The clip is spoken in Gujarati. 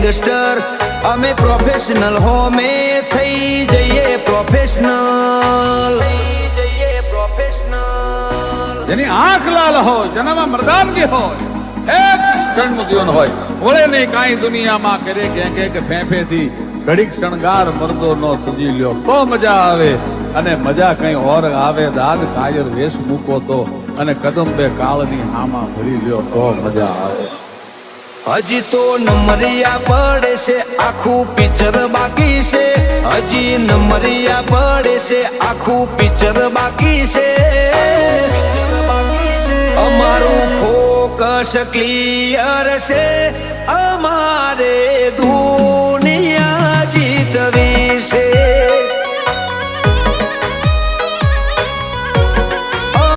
ગેંગસ્ટર અમે પ્રોફેશનલ હો મે થઈ જઈએ પ્રોફેશનલ જેની આંખ લાલ હોય જેનામાં મર્દાનગી હોય એક ક્ષણનું જીવન હોય વળે નહીં કાંઈ દુનિયામાં કરે કે ફેંફેથી ઘડીક શણગાર મરદો નો સજી લ્યો તો મજા આવે અને મજા કઈ ઓર આવે દાદ કાયર વેશ મૂકો તો અને કદમ બે કાળની હામાં ભરી લ્યો તો મજા આવે હજી તો નમરિયા પડે છે આખું પિક્ચર બાકી છે હજી નમરિયા પડે છે આખું પિક્ચર બાકી છે અમારું ફોકસ ક્લિયર છે